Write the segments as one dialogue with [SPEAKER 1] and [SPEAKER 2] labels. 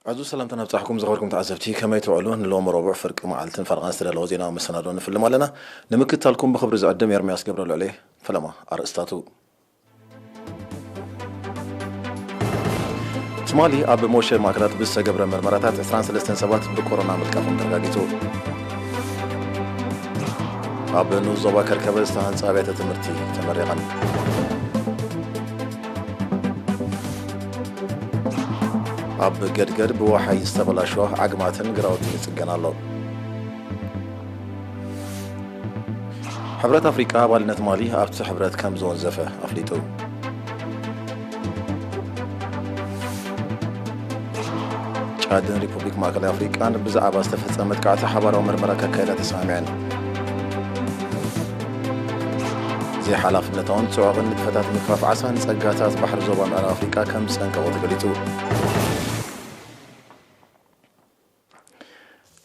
[SPEAKER 1] عزو سلامتنا بتاعكم زغوركم تعزفتي كما يتوعلون لو مربع فرق معلتن فرقان سلا لوزينا مسنادون فيلم لنا نمكتالكم بخبر زعدم يرمياس قبروا عليه فلما ارستاتو تمالي اب موشه ماكرات بس قبر مرمراتات 23 سبات بكورونا متكافم ترغاغيتو اب نوزوبا كركبه استهان صابيته تمرتي تمريقا اب قدقد بوحي استبلاشوه عقماتن قراوت يصقنا الله حبرات افريقيا بالنت مالي ابت حبرات كم زون زفه افليتو شادن ريبوبليك ماكل افريقيا بزعبه استفصمت قاعده حبراو مرمره كايده تسامعين زي حلافنتون صعقن نتفتات مكفاف عسان صقاتات بحر زوبا مع افريقيا كم سنقو تقليتو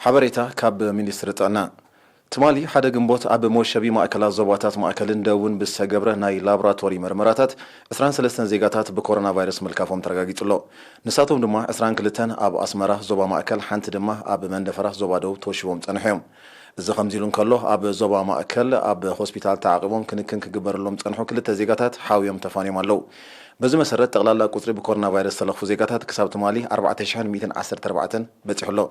[SPEAKER 1] حبريتا كاب مينستر طعنا تمالي حدا جنبوت اب موشبي ماكلات زوباتات ماكلن دون بسغبره ناي لابراتوري مرمراتات 23 زيغاتات بكورونا فيروس ملكافهم ترغاغيطلو نساتهم دما 22 اب اسمرا زوبا ماكل حنت دما اب مندفرا زوبادو توشبوم صنحيوم اذا خمزيلون كله اب زوبا ماكل اب هوسبيتال تعقبهم كنكن كغبرلهم صنحو كلتا زيغاتات حاويهم تفانيم الله بزي مسرت تقلالا قطري بكورونا فيروس تلخو زيغاتات كساب تمالي 4114 بصحلو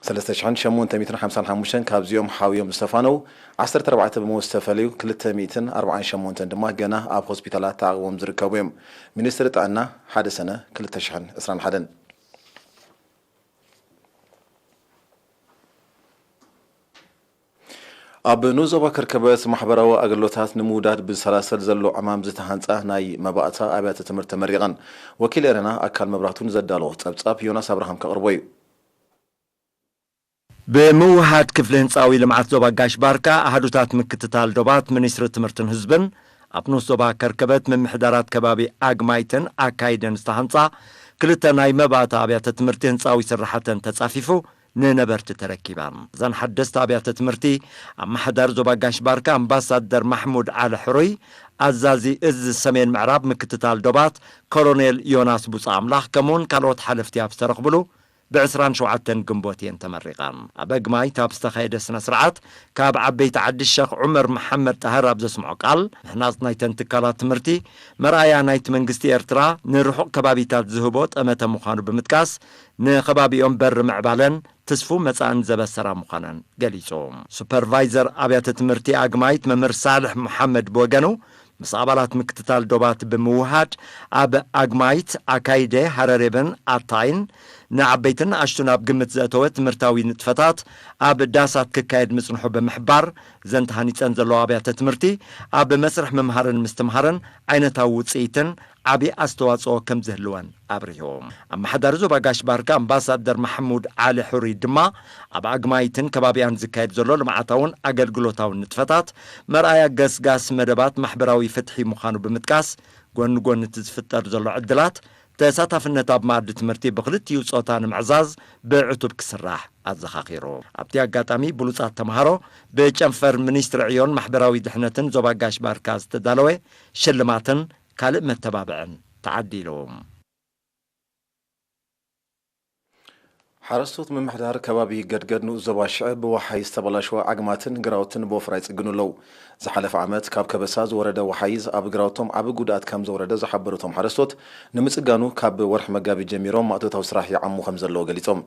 [SPEAKER 1] 3855 كابزيوم حاويوم استفانو 14 بمستفليو 248 دما غنا اب هوسبيتالات تعقبهم زركبوم مينستر طعنا حد سنه 2021 اب نوزوبا كركبات محبراو اغلوتات نمودات بسلاسل زلو عمام زتهانصا ناي مباعتا ابيات تمرت مريقن وكيل ارنا اكل مبراتون زدالو صبصاب يوناس ابراهام كقربوي
[SPEAKER 2] بموحد كفل هنصاوي لمعات زوبا غاش باركا احدوتات مكتتال دوبات منستر تمرتن حزبن ابنوس زوبا كركبت من محدارات كبابي اغمايتن اكايدن استهانصا كلتا ناي مباعتا ابيات تمرت هنصاوي سرحتن تصافيفو ننبرت تركيبان زن حدثت ابيات تمرتي اما حدار زوبا غاش باركا امباسادر محمود علي حروي ازازي از السمين معراب مكتتال دوبات كولونيل يوناس بوص املاح كمون كالوت حلفتي ابسترقبلو بعسران شوعتن قنبوتين تمرقان أبقماي تابستخيد سنة سرعات كاب عبيت عد الشيخ عمر محمد طهر أبز اسمعو قال نحناز نايتن تكالات مرتي مرايا نايت منقستي ارترا نروحو كبابيتات زهبوت أمتا مخانو بمتكاس نخبابيهم بر معبالن تسفو مسان زبا السرا مخانن قليسوم سوبرفايزر أبيات تمرتي أقمايت ممر صالح محمد بوغانو مسابلات مكتتال دوبات بموهاد أب أقمايت أكايدي هرريبن أتاين نعبيتن أشتنا بقمت زاتوت مرتاوي نتفتات أب داسات ككايد مصنحو بمحبار زنت هانيت أنزلو أبيات تمرتي أب مسرح ممهرن مستمهرن عينتاو وصيتن عبي أستواصو كم زهلوان أبريهم أما حدارزو باقاش باركا أمباسادر محمود علي حوري دما أب أقمايتن كبابيان زكايد زلو لمعاتاون أقل قلوتاون نتفتات مرآيا قاس مدبات محبراوي فتحي مخانو بمتكاس قون تزفتر زلو عدلات تساتف النتاب مادة تمرتي بخلتي وصوتان معزاز بعتب كسراح الزخاخيرو ابتيا قاتامي بلوصات تمهارو بجنفر منيستر عيون محبراوي دحنتن زوباقاش باركاز تدالوي شلماتن كالب متبابعن تعديلهم
[SPEAKER 1] حرستوت من محدار كبابي قدقد نوزوبا الشعب وحي استبلاشوا عقماتن قراوتن بوفرايت قنولو زحلف عامات كاب كبساز ورده وحيز اب قراوتهم اب قودات كم زورده زحبرتهم حرستوت نمصقانو كاب ورح مغابي جميروم ماتو سراح يعمو خمزلو قليتهم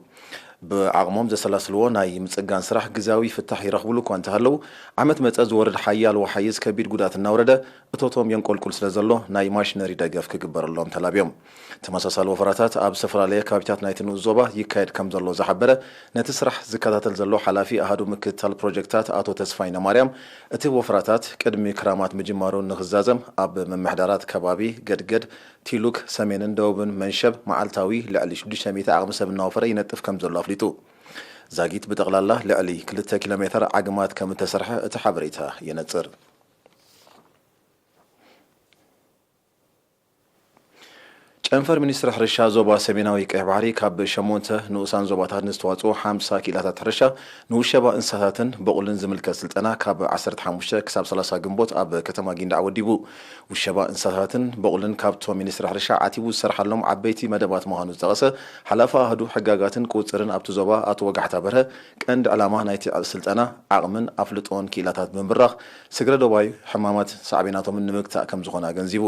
[SPEAKER 1] بعقمهم زسلاسلو ناي مصقان سراح غزاوي فتح يرخبلو كوانت هلو عامت مصز ورد حيال وحيز كبير قودات نورده اتوتهم ينقل كل سلازلو ناي ماشينري دغف كغبرلهم تلابيوم تماساسال وفراتات اب سفراليه كابيتات نايتن زوبا يكايد كم زلو زحبره نتسرح زكاتاتل زلو حلافي احدو مكتل بروجكتات اتو تسفاينا مريم اتي وفراتات قدمي كرامات مجمارو نخزازم اب ممحدارات كبابي قدقد تيلوك سمينن دوبن منشب معالتاوي لعلي 600 عقم سبنا وفر ينطف كم زلو افليتو زاغيت بتقلالا لعلي 2 كيلومتر عقمات كم تسرح اتحبريتها ينصر ጨንፈር ሚኒስትር ሕርሻ ዞባ ሰሜናዊ ቀይ ባህሪ ካብ ሸሞንተ ንኡሳን ዞባታት ንዝተዋፅኡ 50 ኪላታት ሕርሻ ንውሸባ እንስሳታትን በቁልን ዝምልከት ስልጠና ካብ 15 ክሳብ 30 ግንቦት ኣብ ከተማ ጊንዳዕ ወዲቡ ውሸባ እንስሳታትን በቁልን ካብቶም ሚኒስትር ሕርሻ ዓቲቡ ዝሰርሓሎም ዓበይቲ መደባት ምዃኑ ዝጠቐሰ ሓላፋ ኣህዱ ሕጋጋትን ቁፅርን ኣብቲ ዞባ ኣቶ ወጋሕታ በርሀ ቀንዲ ዕላማ ናይቲ ስልጠና ዓቕምን ኣፍልጦን ኪላታት ብምብራኽ ስግረ ዶባይ ሕማማት ሳዕቤናቶም ንምግታእ ከም ዝኾነ ገንዚቡ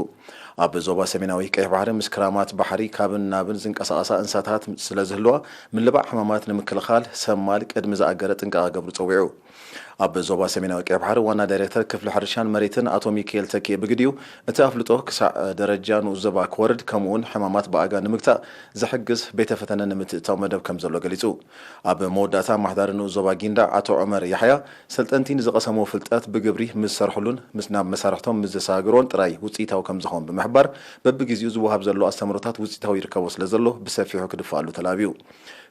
[SPEAKER 1] ኣብ ዞባ ሰሜናዊ ቀይ ባህሪ ምስ ክራማት ባሕሪ ካብን ናብን ዝንቀሳቐሳ እንስሳታት ስለ ዝህልዋ ምልባዕ ሕማማት ንምክልኻል ሰማል ቅድሚ ዝኣገረ ጥንቃቐ ገብሩ ፀዊዑ ኣብ ዞባ ሰሜናዊ ቀይ ባህሪ ዋና ዳይሬክተር ክፍሊ ሕርሻን መሬትን ኣቶ ሚካኤል ተኪየ ብግድዩ እቲ ኣፍልጦ ክሳዕ ደረጃ ንኡስ ዞባ ክወርድ ከምኡውን ሕማማት ብኣጋ ንምግታእ ዝሕግዝ ቤተ ፈተነ ንምትእታው መደብ ከም ዘሎ ገሊጹ ኣብ መወዳእታ ማሕዳሪ ንኡስ ዞባ ጊንዳዕ ኣቶ ዑመር ያሕያ ሰልጠንቲ ንዝቐሰሞ ፍልጠት ብግብሪ ምስ ሰርሕሉን ምስ ናብ መሳርሕቶም ምስ ዘሳግሮን ጥራይ ውፅኢታዊ ከም ዝኾን ብምሕባር በቢግዚኡ ዝወሃብ ዘሎ ኣስተምህሮታት ውፅኢታዊ ይርከቦ ስለ ዘሎ ብሰፊሑ ክድፋኣሉ ተላብዩ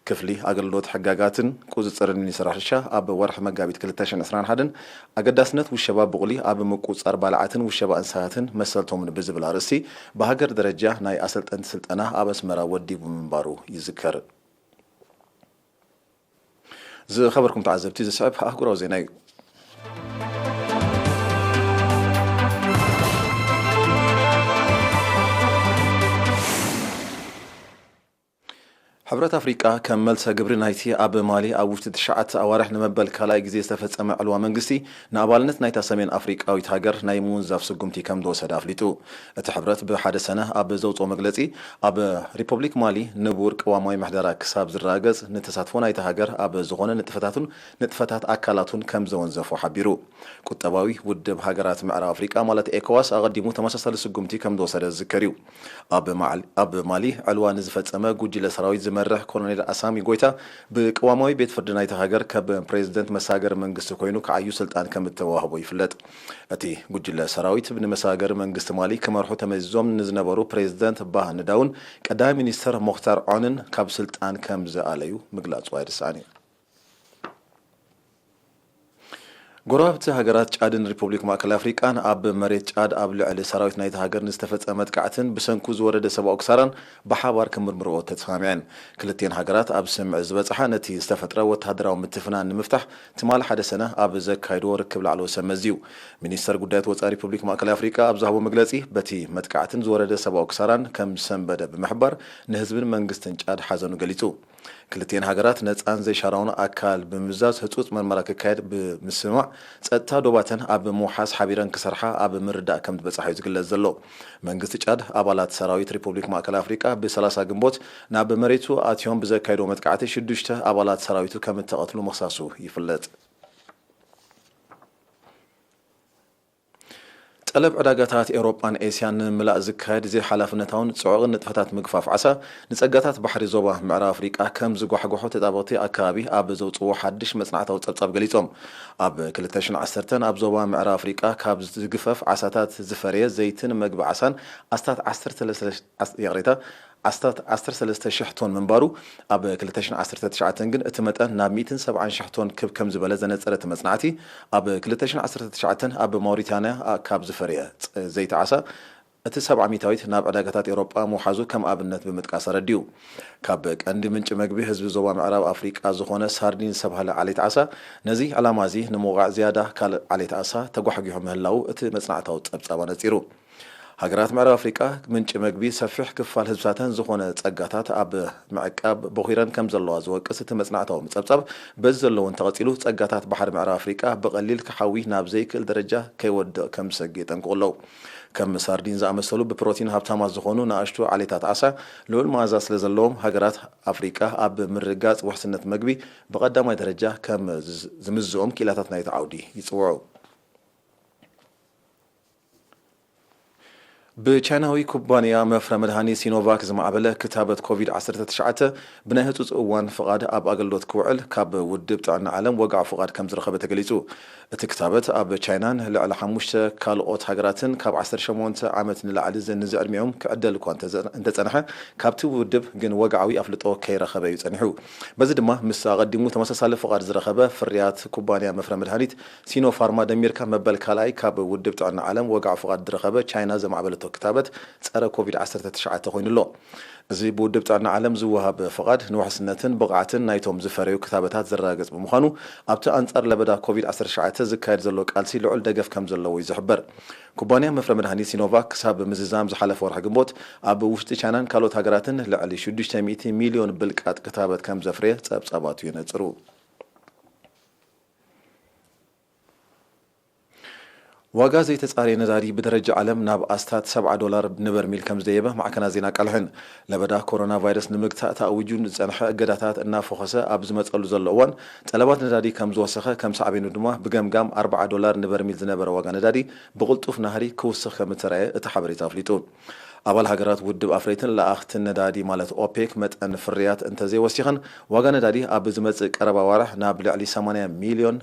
[SPEAKER 1] ክፍሊ ኣገልግሎት ሕጋጋትን ቁፅፅርን ሚኒስትር ሕርሻ ኣብ ወርሒ መጋቢት 2021 ኣገዳስነት ውሸባ ብቁሊ ኣብ ምቁፅፃር ባልዓትን ውሸባ እንስሳታትን መሰልቶምን ብዝብል ኣርእስቲ ብሃገር ደረጃ ናይ ኣሰልጠንቲ ስልጠና ኣብ ኣስመራ ወዲቡ ምንባሩ ይዝከር ዝኸበርኩም ተዓዘብቲ ዝስዕብ ኣህጉራዊ ዜና እዩ ሕብረት ኣፍሪቃ ከም መልሰ ግብሪ ናይቲ ኣብ ማሊ ኣብ ውሽጢ 9 ኣዋርሕ ንመበል ካልኣይ ግዜ ዝተፈጸመ ዕልዋ መንግስቲ ንኣባልነት ናይታ ሰሜን ኣፍሪቃዊት ሃገር ናይ ምውንዛፍ ስጉምቲ ከም ዝወሰደ ኣፍሊጡ እቲ ሕብረት ብሓደ ሰነ ኣብ ዘውፅኦ መግለፂ ኣብ ሪፐብሊክ ማሊ ንቡር ቅዋማዊ ምሕደራ ክሳብ ዝረጋገጽ ንተሳትፎ ናይታ ሃገር ኣብ ዝኾነ ንጥፈታት ኣካላቱን ከም ዘወንዘፎ ሓቢሩ ቁጠባዊ ውድብ ሃገራት ምዕራብ ኣፍሪቃ ማለት ኤኮዋስ ኣቐዲሙ ተመሳሳሊ ስጉምቲ ከም ዝወሰደ ዝዝከር እዩ ኣብ ማሊ ዕልዋ ንዝፈጸመ ጉጅለ ሰራዊት ዝመርሕ ኮሎኔል ኣሳሚ ጎይታ ብቅዋማዊ ቤት ፍርዲ ናይታ ሃገር ካብ ፕሬዚደንት መሳገር መንግስቲ ኮይኑ ከዓዩ ስልጣን ከም እተዋህቦ ይፍለጥ እቲ ጉጅለ ሰራዊት ብንመሳገር መንግስቲ ማሊ ክመርሑ ተመዚዞም ንዝነበሩ ፕሬዚደንት ባህ ንዳውን ቀዳማይ ሚኒስተር ሞክታር ዖንን ካብ ስልጣን ከም ዝኣለዩ ምግላጹ ኣይርሳዕን እዩ ጎረባብቲ ሃገራት ጫድን ሪፐብሊክ ማእከል ኣፍሪቃን ኣብ መሬት ጫድ ኣብ ልዕሊ ሰራዊት ናይቲ ሃገር ንዝተፈጸመ መጥቃዕትን ብሰንኩ ዝወረደ ሰብኣዊ ክሳራን ብሓባር ክምርምርኦ ተተስማሚዐን ክልቲአን ሃገራት ኣብ ስምዒ ዝበፅሓ ነቲ ዝተፈጥረ ወተሃደራዊ ምትፍናን ንምፍታሕ ትማል ሓደ ሰነ ኣብ ዘካይድዎ ርክብ ላዕለወ ሰብ መዝዩ ሚኒስተር ጉዳያት ወፃኢ ሪፐብሊክ ማእከል ኣፍሪቃ ኣብ ዝሃቦ መግለፂ በቲ መጥቃዕትን ዝወረደ ሰብኣዊ ክሳራን ከም ሰንበደ ብምሕባር ንህዝብን መንግስትን ጫድ ሓዘኑ ገሊጹ ክልቲአን ሃገራት ነፃን ዘይሻራውን ኣካል ብምብዛዝ ህፁፅ መርመራ ክካየድ ብምስማዕ ፀጥታ ዶባተን ኣብ ምውሓስ ሓቢረን ክሰርሓ ኣብ ምርዳእ ከም ዝበፅሓ እዩ ዝግለጽ ዘሎ መንግስቲ ጫድ ኣባላት ሰራዊት ሪፐብሊክ ማእከል ኣፍሪቃ ብ30 ግንቦት ናብ መሬቱ ኣትዮም ብዘካይዶ መጥቃዕቲ 6 ኣባላት ሰራዊቱ ከም እተቐትሉ መክሳሱ ይፍለጥ ጠለብ ዕዳጋታት ኤውሮጳን ኤስያን ንምምላእ ዝካየድ ዘይሓላፍነታውን ጽዑቕን ንጥፈታት ምግፋፍ ዓሳ ንጸጋታት ባሕሪ ዞባ ምዕራብ ኣፍሪቃ ከም ዝጓሕጓሖ ተጣበቕቲ ኣከባቢ ኣብ ዘውፅዎ ሓድሽ መጽናዕታዊ ጸብጻብ ገሊጾም ኣብ 2010 ኣብ ዞባ ምዕራብ ኣፍሪቃ ካብ ዝግፈፍ ዓሳታት ዝፈረየ ዘይትን መግቢ ዓሳን ኣስታት 13,000 ቶን ምንባሩ ኣብ 2019 ግን እቲ መጠን ናብ 170,000 ቶን ከም ዝበለ ዘነፀረ መጽናዕቲ ኣብ 2019 ኣብ ማውሪታንያ ካብ ዝፈረየ ዘይቲ ዓሳ እቲ 700ዊት ናብ ዕዳጋታት ኤውሮጳ ምውሓዙ ከም ኣብነት ብምጥቃስ ረድዩ ካብ ቀንዲ ምንጭ መግቢ ህዝቢ ዞባ ምዕራብ ኣፍሪቃ ዝኾነ ሳርዲን ዝተባህለ ዓሌት ዓሳ ነዚ ዕላማ እዚ ንምውቃዕ ዝያዳ ካልእ ዓሌት ዓሳ ተጓሕጊሑ ምህላው እቲ መጽናዕታዊ ጸብጻብ ነፂሩ ሃገራት ምዕራብ ኣፍሪቃ ምንጭ መግቢ ሰፊሕ ክፋል ህዝብታተን ዝኾነ ጸጋታት ኣብ ምዕቃብ በኺረን ከም ዘለዋ ዝወቅስ እቲ መጽናዕታዊ ጸብጻብ በዚ ዘለውን ተቐፂሉ ጸጋታት ባሕሪ ምዕራብ ኣፍሪቃ ብቐሊል ክሓዊ ናብ ዘይክእል ደረጃ ከይወድቕ ከም ዝሰግእ የጠንቅቑለው ከም ሳርዲን ዝኣመሰሉ ብፕሮቲን ሃብታማት ዝኾኑ ንኣሽቱ ዓሌታት ዓሳ ልዑል መኣዛ ስለ ዘለዎም ሃገራት ኣፍሪቃ ኣብ ምርጋጽ ውሕስነት መግቢ ብቐዳማይ ደረጃ ከም ዝምዝኦም ኪላታት ናይቲ ዓውዲ ይጽውዑ ብቻይናዊ ኩባንያ መፍረ መድሃኒት ሲኖቫክ ዝማዕበለ ክታበት ኮቪድ-19 ብናይ ህፁፅ እዋን ፍቓድ ኣብ ኣገልግሎት ክውዕል ካብ ውድብ ጥዕና ዓለም ወጋዕ ፍቓድ ከም ዝረኸበ ተገሊጹ እቲ ክታበት ኣብ ቻይናን ልዕሊ 5 ካልኦት ሃገራትን ካብ 18 ዓመት ንላዕሊ ንዝዕድሚኦም ክዕደል እኳ እንተጸንሐ ካብቲ ውድብ ግን ወግዓዊ ኣፍልጦ ከይረኸበ እዩ ጸኒሑ በዚ ድማ ምስ ኣቐዲሙ ተመሳሳሊ ፍቓድ ዝረኸበ ፍርያት ኩባንያ መፍረ መድሃኒት ሲኖፋርማ ደሚርካ መበል ካልኣይ ካብ ውድብ ጥዕና ዓለም ወጋዕ ፍቓድ ዝረኸበ ቻይና ዘማዕበለቶ ክታበት ጸረ ኮቪድ-19 ኮይኑሎ እዚ ብውድብ ጥዕና ዓለም ዝወሃብ ፍቓድ ንውሕስነትን ብቕዓትን ናይቶም ዝፈረዩ ክታበታት ዘረጋግጽ ብምዃኑ ኣብቲ ኣንጻር ለበዳ ኮቪድ-19 ዝካየድ ዘሎ ቃልሲ ልዑል ደገፍ ከም ዘለዎ እዩ ዝሕበር ኩባንያ መፍረ መድሃኒት ሲኖቫክ ክሳብ ምዝዛም ዝሓለፈ ወርሒ ግንቦት ኣብ ውሽጢ ቻይናን ካልኦት ሃገራትን ልዕሊ 600 ሚልዮን ብልቃጥ ክታበት ከም ዘፍረየ ጸብጻባት ይነጽሩ ዋጋ ዘይተጻረየ ነዳዲ ብደረጃ ዓለም ናብ ኣስታት $7 ንበርሚል ከም ዝደየበ ማዕከናት ዜና ቃልሕን ለበዳ ኮሮና ቫይረስ ንምግታእ ተኣውጁን ዝጸንሐ እገዳታት እናፎኸሰ ኣብ ዝመጸሉ ዘሎ እዋን ጠለባት ነዳዲ ከም ዝወሰኸ ከም ሳዕቤኑ ድማ ብገምጋም $4 ንበርሚል ዝነበረ ዋጋ ነዳዲ ብቕልጡፍ ናህሪ ክውስኽ ከም እተረኣየ እቲ ሓበሬታ ኣፍሊጡ ኣባል ሃገራት ውድብ ኣፍሬትን ለኣኽትን ነዳዲ ማለት ኦፔክ መጠን ፍርያት እንተዘይወሲኸን ዋጋ ነዳዲ ኣብ ዝመጽእ ቀረባ ዋርሕ ናብ ልዕሊ 80 ሚልዮን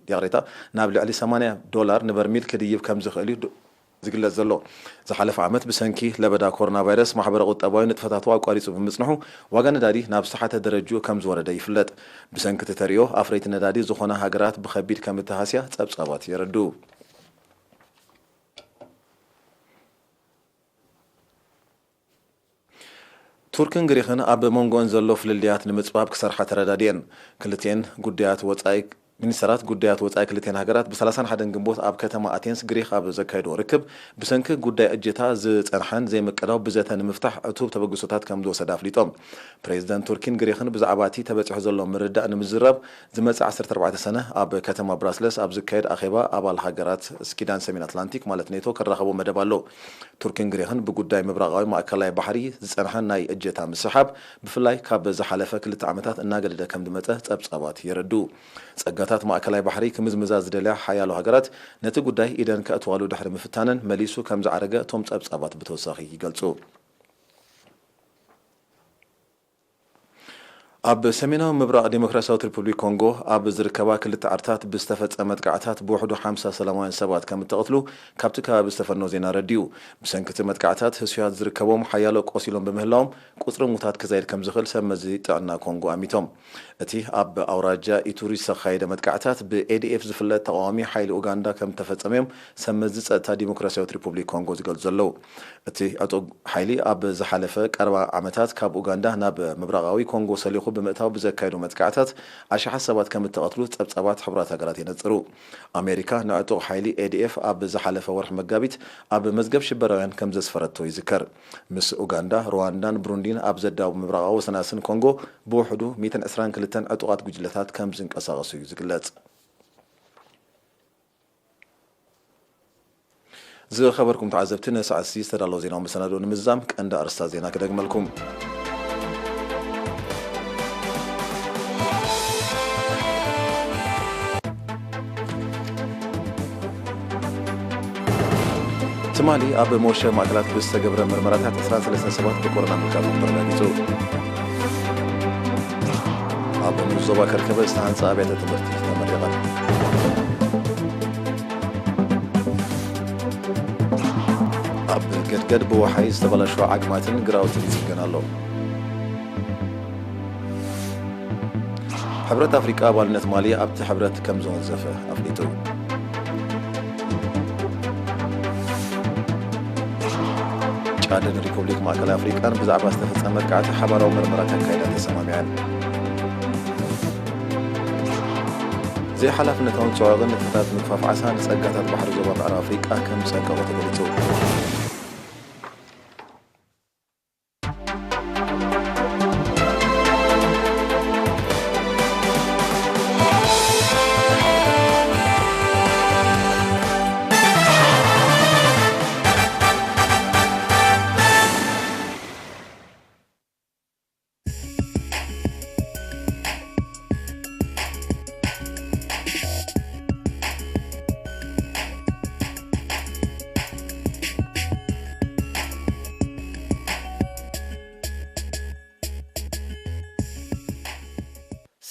[SPEAKER 1] ዲያሬታ ናብ ልዕሊ $80 ንበርሚል ክድይብ ከም ዝኽእል ዝግለጽ ዘሎ ዝሓለፈ ዓመት ብሰንኪ ለበዳ ኮሮና ቫይረስ ማሕበረ ቁጠባዊ ንጥፈታቱ ኣቋሪጹ ብምጽንሑ ዋጋ ነዳዲ ናብ ዝተሓተ ደረጃ ከም ዝወረደ ይፍለጥ ብሰንኪ ተተሪዮ ኣፍረይቲ ነዳዲ ዝኾነ ሃገራት ብኸቢድ ከም እተሃስያ ጸብጻባት የረዱ ቱርክን ግሪክን ኣብ መንጎን ዘሎ ፍልልያት ንምጽባብ ክሰርሓ ተረዳድየን ክልቴን ጉዳያት ወጻኢ ሚኒስትራት ጉዳያት ወጻኢ ክልቴን ሃገራት ብ31 ግንቦት ኣብ ከተማ ኣቴንስ ግሪክ ኣብ ዘካየዶ ርክብ ብሰንኪ ጉዳይ እጀታ ዝጸንሐን ዘይምቅዳው ብዘተ ንምፍታሕ ዕቱብ ተበግሶታት ከም ዝወሰዳ ኣፍሊጦም ፕሬዚደንት ቱርኪን ግሪክን ብዛዕባ እቲ ተበፂሑ ዘሎ ምርዳእ ንምዝራብ ዝመጽእ 14 ሰነ ኣብ ከተማ ብራስለስ ኣብ ዝካየድ ኣኼባ ኣባል ሃገራት ስኪዳን ሰሜን ኣትላንቲክ ማለት ኔቶ ከራኸቦ መደብ ኣሎ ቱርኪን ግሪክን ብጉዳይ ምብራቃዊ ማእከላይ ባሕሪ ዝጸንሐን ናይ እጀታ ምስሓብ ብፍላይ ካብ ዝሓለፈ 2 ዓመታት እናገለደ ከም ዝመጸ ጸብጻባት የረዱ ጸጋታት ማእከላይ ባሕሪ ክምዝምዛ ዝደልያ ሓያሎ ሃገራት ነቲ ጉዳይ ኢደን ከእትዋሉ ድሕሪ ምፍታነን መሊሱ ከም ዝዓረገ እቶም ጸብጻባት ብተወሳኺ ይገልጹ ኣብ ሰሜናዊ ምብራቕ ዲሞክራሲያዊት ሪፑብሊክ ኮንጎ ኣብ ዝርከባ ክልተ ዓርታት ብዝተፈጸመ መጥቃዕታት ብውሕዱ 50 ሰላማውያን ሰባት ከም እተቐትሉ ካብቲ ከባቢ ዝተፈነወ ዜና ረድዩ ብሰንኪ እቲ መጥቃዕታት ህሱያት ዝርከቦም ሓያሎ ቆሲሎም ብምህላዎም ቁጽሪ ሙታት ክዘይድ ከም ዝኽእል ሰብ መዚ ጥዕና ኮንጎ ኣሚቶም እቲ ኣብ ኣውራጃ ኢቱሪ ዝተኻየደ መጥቃዕታት ብኤዲኤፍ ዝፍለጥ ተቃዋሚ ሓይሊ ኡጋንዳ ከም ተፈጸመዮም ሰብ መዚ ጸጥታ ዲሞክራሲያዊት ሪፑብሊክ ኮንጎ ዝገልጹ ዘለው እቲ ዕጡቅ ሓይሊ ኣብ ዝሓለፈ ቀረባ ዓመታት ካብ ኡጋንዳ ናብ ምብራቃዊ ኮንጎ ሰሊኹ ብምእታው ብዘካየዱ መጥቃዕታት ኣሽሓት ሰባት ከም እተቐትሉ ጸብጻባት ሕብራት ሃገራት ይነጽሩ ኣሜሪካ ንዕጡቅ ሓይሊ ኤዲኤፍ ኣብ ዝሓለፈ ወርሒ መጋቢት ኣብ መዝገብ ሽበራውያን ከም ዘስፈረቶ ይዝከር ምስ ኡጋንዳ ሩዋንዳን ብሩንዲን ኣብ ዘዳቡ ምብራቃዊ ወሰናስን ኮንጎ ብውሕዱ 122 ዕጡቃት ጉጅለታት ከም ዝንቀሳቐሱ እዩ ዝግለጽ ዝኸበርኩም ተዓዘብቲ ነሰዓት ዝተዳለወ ዜናዊ መሰናዶ ንምዛም ቀንዲ ኣርስታት ዜና ክደግመልኩም ትማሊ ኣብ ሞሸ ማዕከላት ብዝተገብረ ምርመራታት 23 ሰባት ብኮሮና ምልካቶም ተረጋጊጹ ኣብ ዞባ ከርከበ ዝተሃንጸ ኣብያተ ትምህርቲ ተመሪቐ ኣብ ገድገድ ብወሓይ ዝተበላሸወ ዓግማትን ግራውትን ይጽገን ኣሎ ሕብረት ኣፍሪቃ ኣባልነት ማሊ ኣብቲ ሕብረት ከም ዝወዘፈ ኣፍሊጡ ቻድን ሪፑብሊክ ማእከላይ ኣፍሪቃን ብዛዕባ ዝተፈጸመ መጥቃዕቲ ሓባራዊ ምርመራ ተካይዳ ተሰማሚዐን ዘይሓላፍነታውን ጽዋቕን ንጥፈታት ምግፋፍ ዓሳ ንጸጋታት ባሕሪ ዞባ ምዕራብ ኣፍሪቃ ከም ዝጸንቀቑ ተገሊጹ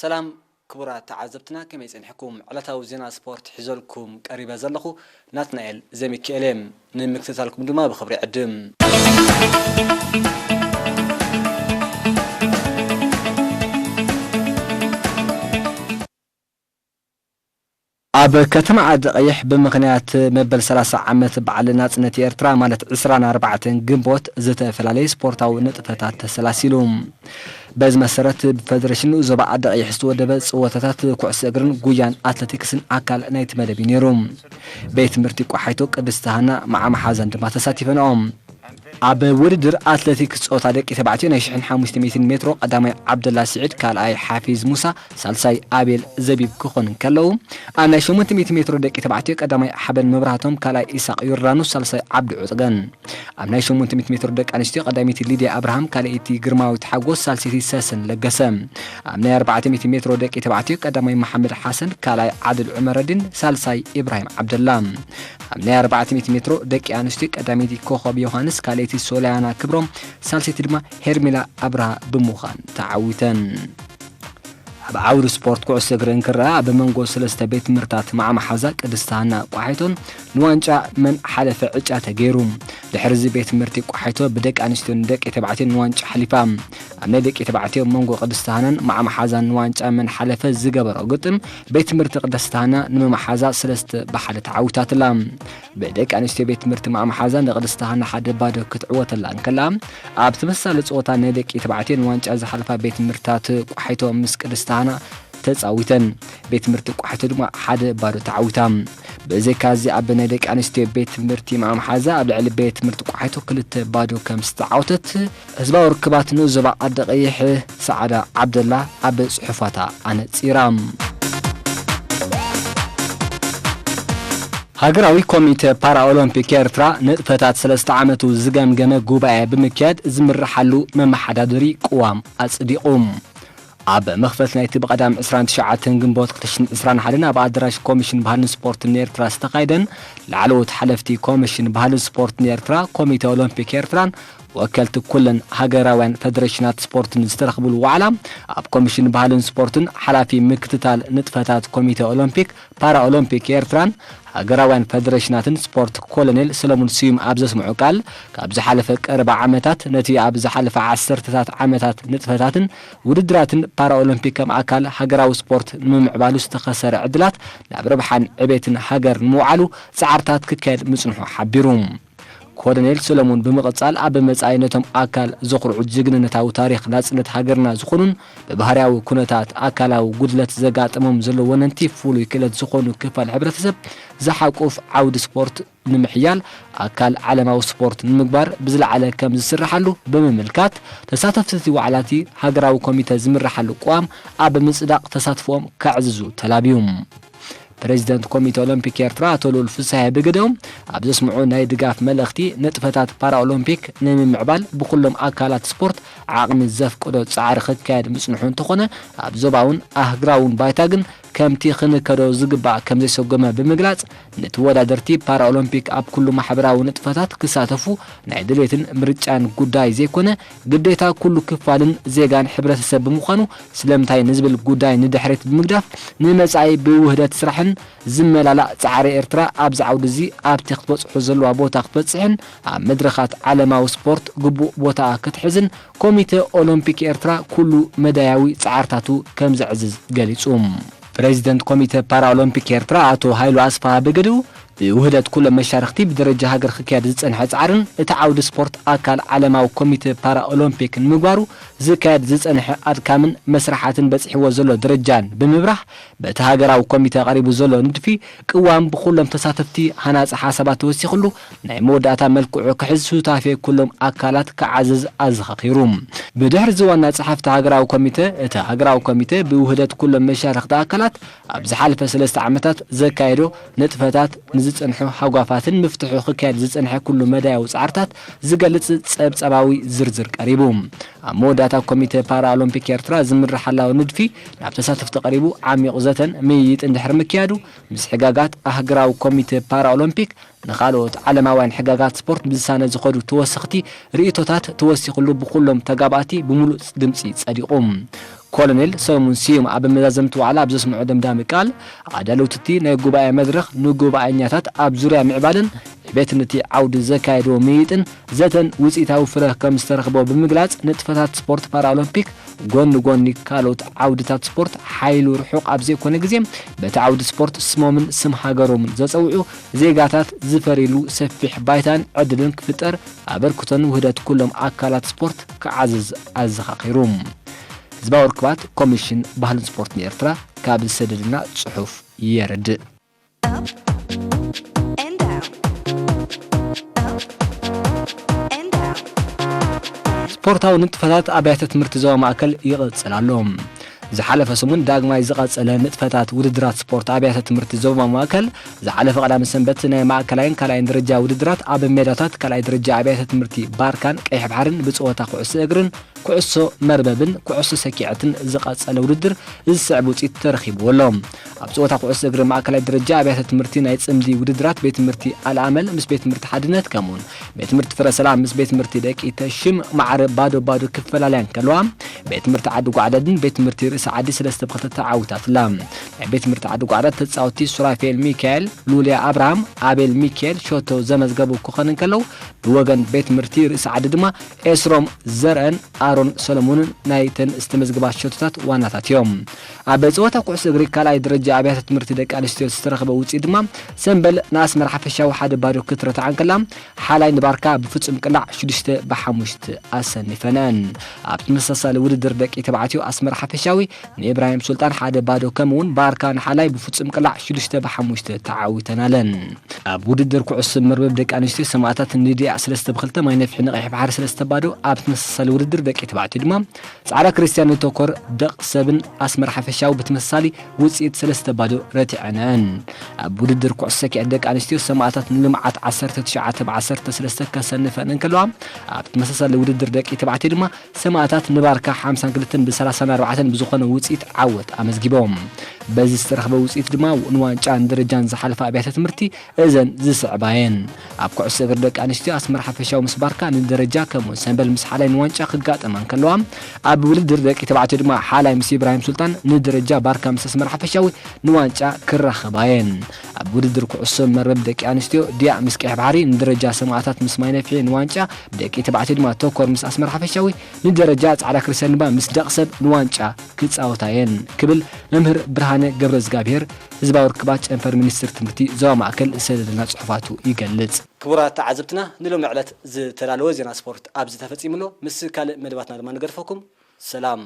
[SPEAKER 3] سلام كبرات تعزبتنا كما يصنحكم على تاو زينا سبورت حزلكم قريبه زلخو ناتنائل زي ميكيلم نمكتسالكم دما بخبري عدم ኣብ ከተማ ዓዲ ቀይሕ ብምኽንያት መበል 30 ዓመት በዓል ናጽነት ኤርትራ ማለት 24 ግንቦት ዝተፈላልዩ ስፖርታዊ ንጥፈታት ተሰላሲሉ በዚ መሰረት በፌደሬሽኑ ዞባ ዓዲ ቀይሕ ዝተወደበ ጽወታታት ኩዕሶ እግርን ጉያን አትሌቲክስን አካል ናይቲ መደብ ነይሩ ቤት ትምህርቲ ቋሓይቶ ቅድስት ሃና ማዓማ ሓዘን ድማ ተሳቲፈኖም ኣብ ውድድር አትሌቲክስ ጾታ ደቂ ተባዕትዮ ናይ 1500 ሜትሮ ቀዳማይ ዓብደላ ስዒድ ካልኣይ ሓፊዝ ሙሳ ሳልሳይ አቤል ዘቢብ ክኾን ከለው ኣብ ናይ 800 ሜትሮ ደቂ ተባዕትዮ ቀዳማይ ሓበን መብራህቶም ካልኣይ ኢሳቅ ዮርዳኖስ ሳልሳይ ዓብዲ ዑጽገን ኣብ ናይ 800 ሜትሮ ደቂ ኣንስትዮ ቀዳሚት ሊድያ አብርሃም ካልኣይቲ ግርማዊት ሓጎስ ሳልሰይቲ ሰሰን ለገሰ ኣብ ናይ 400 ሜትሮ ደቂ ተባዕትዮ ቀዳማይ መሐመድ ሓሰን ካልኣይ ዓድል ዑመረዲን ሳልሳይ ኢብራሂም ዓብደላ ኣብ ናይ 400 ሜትሮ ደቂ ኣንስትዮ ቀዳሚት ኮኸብ ዮሐንስ ካልኣይቲ ሶሊያና ክብሮም ሳልሰይቲ ድማ ሄርሜላ አብርሃ ብምዃን ተዓዊተን ኣብ ዓውዲ ስፖርት ኩዕሶ እግሪ እንክርአ ኣብ መንጎ ሰለስተ ቤት ትምህርትታት ማዓማ ሓዛ ቅድስት ሃና ቋሓይቶን ንዋንጫ መን ሓለፈ ዕጫ ተገይሩ ድሕሪ ቤት ትምህርቲ ቋሓይቶ ብደቂ ኣንስትዮ ደቂ ተባዕትዮ ንዋንጫ ሓሊፋ ኣብ ናይ ደቂ ተባዕትዮ መንጎ ቅድስት ሃናን ማዓማ ሓዛን ንዋንጫ መን ሓለፈ ዝገበሮ ግጥም ቤት ትምህርቲ ቅድስት ሃና ንማዓማ ሓዛ 3 በሓደ ተዓዊታትላ ብደቂ ኣንስትዮ ቤት ትምህርቲ ማዓማ ሓዛ ንቅድስት ሃና ሓደ ባዶ ክትዕወተላ እንከላ ኣብ ተመሳሳሊ ጾታ ናይ ደቂ ተባዕትዮ ንዋንጫ ዝሓለፋ ቤት ትምህርትታት ቋሓይቶ ምስ ቅድስት ሃና ተጻዊተን ቤት ትምህርቲ ቋሓይቶ ድማ ሓደ ባዶ ተዓዊታ በዘካዚ ኣብ ናይ ደቂ ኣንስትዮ ቤት ትምህርቲ ማዓማ ሓዛ ኣብ ልዕሊ ቤት ትምህርቲ ቋሓይቶ 2 ባዶ ከም ዝተዓወተት ህዝባዊ ርክባት ንዞባ ዓዲ ቀይሕ ሰዓዳ ዓብደላ ኣብ ጽሑፋታ ኣነጺራ ሃገራዊ ኮሚቴ ፓራኦሎምፒክ ኤርትራ ንጥፈታት 3 ዓመቱ ዝገምገመ ጉባኤ ብምክያድ ዝምርሓሉ መመሓዳደሪ ቅዋም ኣጽዲቁም ኣብ መኽፈት ናይቲ ብቐዳም 29 ግንቦት 2021 ኣብ ኣዳራሽ ኮሚሽን ባህልን ስፖርትን ኤርትራ ዝተኻየደን ላዕለዎት ሓለፍቲ ኮሚሽን ባህልን ስፖርትን ኤርትራ ኮሚቴ ኦሎምፒክ ኤርትራን ወከልቲ ኩለን ሃገራውያን ፌደሬሽናት ስፖርትን ዝተረኽብሉ ዋዕላ ኣብ ኮሚሽን ባህልን ስፖርትን ሓላፊ ምክትታል ንጥፈታት ኮሚቴ ኦሎምፒክ ፓራኦሎምፒክ ኤርትራን ሃገራውያን ፌደሬሽናትን ስፖርት ኮሎኔል ሰለሞን ስዩም ኣብ ዘስምዑ ቃል ካብ ዝሓለፈ ቀረባ ዓመታት ነቲ ኣብ ዝሓለፈ 10ታት ዓመታት ንጥፈታትን ውድድራትን ፓራኦሎምፒክ ከም ኣካል ሃገራዊ ስፖርት ንምዕባሉ ዝተኸሰረ ዕድላት ናብ ረብሓን ዕቤትን ሃገር ንምውዓሉ ጻዕርታት ክካየድ ምጽንሑ ሓቢሩ ኮሎኔል ሰለሞን ብምቕጻል ኣብ መጻኢ ነቶም ኣካል ዘኽርዑ ጅግንነታዊ ታሪኽ ናጽነት ሃገርና ዝኾኑን ብባህርያዊ ኩነታት ኣካላዊ ጉድለት ዘጋጥሞም ዘለዎ ወነንቲ ፍሉይ ክእለት ዝኾኑ ክፋል ሕብረተሰብ ዝሓቁፍ ዓውዲ ስፖርት ንምሕያል ኣካል ዓለማዊ ስፖርት ንምግባር ብዝለዓለ ከም ዝስራሓሉ ብምምልካት ተሳተፍቲ ዋዕላቲ ሃገራዊ ኮሚቴ ዝምራሓሉ ቅዋም ኣብ ምጽዳቕ ተሳትፎም ከዕዝዙ ተላብዩ ፕሬዚደንት ኮሚቴ ኦሎምፒክ ኤርትራ አቶ ሉል ፍሳሐ ብገደም ኣብ ዘስምዑ ናይ ድጋፍ መልእኽቲ ንጥፈታት ፓራኦሎምፒክ ንምምዕባል ብኩሎም ኣካላት ስፖርት ዓቕሚ ዘፍቅዶ ጻዕሪ ክካየድ ምጽንሑ እንተኾነ ኣብ ዞባውን ኣህግራውን ባይታ ግን ከምቲ ክንከዶ ዝግባእ ከም ዘይሰጎመ ብምግላጽ ንተወዳደርቲ ፓራኦሎምፒክ ኣብ ኩሉ ማሕበራዊ ንጥፈታት ክሳተፉ ናይ ድሌትን ምርጫን ጉዳይ ዘይኮነ ግዴታ ኩሉ ክፋልን ዜጋን ሕብረተሰብ ብምዃኑ ስለምንታይ ንዝብል ጉዳይ ንድሕሪት ብምግዳፍ ንመጻኢ ብውህደት ስራሕን ዝመላላእ ጻዕሪ ኤርትራ ኣብ ዝዓውዲ እዚ ኣብቲ ክትበጽሑ ዘለዋ ቦታ ክትበጽሕን ኣብ መድረኻት ዓለማዊ ስፖርት ግቡእ ቦታ ክትሕዝን ኮሚቴ ኦሎምፒክ ኤርትራ ኩሉ መዳያዊ ጻዕርታቱ ከም ዘዕዝዝ ገሊጹ ፕሬዚደንት ኮሚቴ ፓራኦሎምፒክ ኤርትራ አቶ ሃይሉ አስፋ በገዱ ብውህደት ኩሎም መሻርክቲ ብደረጃ ሃገር ክካየድ ዝጸንሐ ጻዕርን እቲ ዓውዲ ስፖርት ኣካል ዓለማዊ ኮሚቴ ፓራኦሎምፒክ ንምግባሩ ዝካየድ ዝጸንሐ ኣድካምን መስራሓትን በጽሕዎ ዘሎ ደረጃን ብምብራህ በቲ ሃገራዊ ኮሚቴ ቀሪቡ ዘሎ ንድፊ ቅዋም ብኩሎም ተሳተፍቲ ሃናጽ ሓሳባት ተወሲኽሉ ናይ መወዳእታ መልክዑ ክሕዝ ሱታፌ ኩሎም ኣካላት ክዓዝዝ ኣዘኻኺሩ ብድሕሪ ዝዋና ጸሓፍቲ ሃገራዊ ኮሚቴ እቲ ሃገራዊ ኮሚቴ ብውህደት ኩሎም መሻርክቲ ኣካላት ኣብ ዝሓለፈ 3 ዓመታት ዘካየዶ ንጥፈታት ዝጸንሑ ሓጓፋትን ምፍትሑ ክካየድ ዝጸንሐ ኩሉ መዳያዊ ጻዕርታት ዝገልጽ ጸብጸባዊ ዝርዝር ቀሪቡ ኣብ መወዳእታ ኮሚቴ ፓራኦሎምፒክ ኤርትራ ዝምርሓላዊ ንድፊ ናብ ተሳተፍቲ ቀሪቡ ዓሚቕ ዘተን ምይይጥ እንድሕር ምክያዱ ምስ ሕጋጋት ሃገራዊ ኮሚቴ ፓራኦሎምፒክ ንኻልኦት ዓለማውያን ሕጋጋት ስፖርት ብዝሳነ ዝኸዱ ተወሰኽቲ ርእቶታት ተወሲኽሉ ብኩሎም ተጋባእቲ ብምሉእ ድምፂ ጸዲቑ ኮሎኔል ሰለሞን ስዩም ኣብ መዛዘምቲ ዋዕላ ኣብ ዘስምዑ ደምዳሚ ቃል ኣዳለውቲ ናይ ጉባኤ መድረኽ ንጉባኤኛታት ኣብ ዙርያ ምዕባልን ቤትነቲ ዓውዲ ዘካየዶ ምይጥን ዘተን ውጽኢታዊ ፍረ ከም ዝተረኽቦ ብምግላጽ ንጥፈታት ስፖርት ፓራኦሎምፒክ ጎኒ ካልኦት ዓውድታት ስፖርት ሓይሉ ርሑቕ ኣብ ዘይኮነ ግዜ በቲ ዓውዲ ስፖርት ስሞምን ስም ሃገሮምን ዘፀውዑ ዜጋታት ዝፈሪሉ ሰፊሕ ባይታን ዕድልን ክፍጠር ኣበርክቶን ውህደት ኩሎም ኣካላት ስፖርት ክዓዝዝ ኣዘኻኺሩ ህዝባዊ ርክባት ኮሚሽን ባህልን ስፖርትን ኤርትራ ካብ ዝሰደድና ጽሑፍ የረድእ ስፖርታዊ ንጥፈታት ኣብያተ ትምህርቲ ዞባ ማእከል ይቕጽል ኣሎ ዝሓለፈ ሰሙን ዳግማይ ዝቐጸለ ንጥፈታት ውድድራት ስፖርት ኣብያተ ትምህርቲ ዞባ ማእከል ዝሓለፈ ቀዳሚ ሰንበት ናይ ማእከላይን ካልኣይን ደረጃ ውድድራት ኣብ ሜዳታት ካልኣይ ደረጃ ኣብያተ ትምህርቲ ባርካን ቀይሕ ባሕርን ብፀወታ ኩዕሶ እግርን ኩዕሶ መርበብን ኩዕሶ ሰኪዔትን ዝቐጸለ ውድድር ዝስዕብ ውፅኢት ተረኺብዎ ኣሎ ኣብ ፀወታ ኩዕሶ እግሪ ማእከላይ ደረጃ ኣብያተ ትምህርቲ ናይ ጽምዲ ውድድራት ቤት ትምህርቲ ኣልኣመል ምስ ቤት ትምህርቲ ሓድነት ከምኡን ቤት ትምህርቲ ፍረ ሰላም ምስ ቤት ትምህርቲ ደቂ ተሽም ማዕረ ባዶ ክፈላለያን ከለዋ ቤት ትምህርቲ ዓዲ ጓዕዳድን ቤት ትምህርቲ ርእሲ ዓዲ 3-2 ተዓዊታት ላ ናይ ቤት ትምህርቲ ዓዲ ጓዕዳድ ተጻወቲ ሱራፌል ሚካኤል ሉልያ አብርሃም አቤል ሚካኤል ሾቶ ዘመዝገቡ ክኾንን ከለው ብወገን ቤት ትምህርቲ ርእሲ ዓዲ ድማ ኤስሮም ዘርአን አሮን ሰሎሞንን ናይተን ዝተመዝገባ ሾቶታት ዋናታት እዮም ኣብ ፀወታ ኩዕሶ እግሪ ካልኣይ ደረጃ ኣብያተ ትምህርቲ ደቂ ኣንስትዮ ዝተረኸበ ውፅኢት ድማ ሰንበል ናስመር ሓፈሻዊ 1-0 ክትረታዕን ከላ ሓላይ ንባርካ ብፍጹም ቅላዕ 6-5 ኣሰኒፈነን ኣብ ተመሳሳሊ ውድድር ደቂ ተባዕትዮ ኣስመር ሓፈሻዊ ንኢብራሂም ሱልጣን 1-0 ከምኡውን ባርካ ንሓላይ ብፍጹም ቅላዕ 6-5 ተዓዊተናለን ኣብ ውድድር ኩዕሶ መርበብ ደቂ ኣንስትዮ ሰማዕታት ንዲያ 3-2 ማይ ነፍሒ ንቀይሕ ባሕሪ 3-0 ኣብ ተመሳሳሊ ውድድር ደቂ ተባዕትዮ ድማ ጻዕዳ ክርስቲያን ተኮር ደቕ ሰብን ኣስመር ሓፈሻዊ ብተመሳሳሊ ውፅኢት 3-0 ረቲዐነን ኣብ ውድድር ኩዕሶ ሰኪዔት ደቂ ኣንስትዮ ሰማዕታት ንልምዓት 19-13 ከሰንፈን ከለዋ ኣብ ተመሳሳሊ ውድድር ደቂ ተባዕትዮ ድማ ሰማዕታት ንባርካ 52-34 ብዝኾነ ውፅኢት ዓወት ኣመዝጊቦም በዚ ዝተረኸበ ውፅኢት ድማ ንዋንጫ ደረጃን ዝሓለፈ ኣብያተ ትምህርቲ እዘን ዝስዕባየን ኣብ ኩዕሶ እግሪ ደቂ ኣንስትዮ ኣስመር ሓፈሻዊ ምስ ባርካ ንደረጃ ከምኡ ሰንበል ምስ ሓላይ ንዋንጫ ክጋጠማን ከለዋ ኣብ ውድድር ደቂ ተባዕትዮ ድማ ሓላይ ምስ ኢብራሂም ሱልጣን ንደረጃ ባርካ ምስ ኣስመር ሓፈሻዊ ንዋንጫ ክራኸባየን ኣብ ውድድር ኩዕሶ መርበብ ደቂ ኣንስትዮ ዲያ ምስ ቀይሕ ባሕሪ ንደረጃ ሰማዕታት ምስ ማይ ነፍሒ ንዋንጫ ደቂ ተባዕትዮ ድማ ተኮር ምስ ኣስመር ሓፈሻዊ ንደረጃ ጻዕዳ ክርስቲያን ድማ ምስ ደቕሰብ ንዋንጫ ክጻወታየን ክብል መምህር ብርሃነ ገብረ ዝጋብሔር ህዝባዊ ርክባት ጨንፈር ሚኒስትር ትምህርቲ ዞባ ማእከል ሰደድና ጽሑፋቱ ይገልጽ ክቡራት ተዓዘብትና ንሎም ዕለት ዝተዳለወ ዜና ስፖርት ኣብዚ ተፈጺሙሎ ምስ ካልእ መደባትና ድማ ንገድፈኩም ሰላም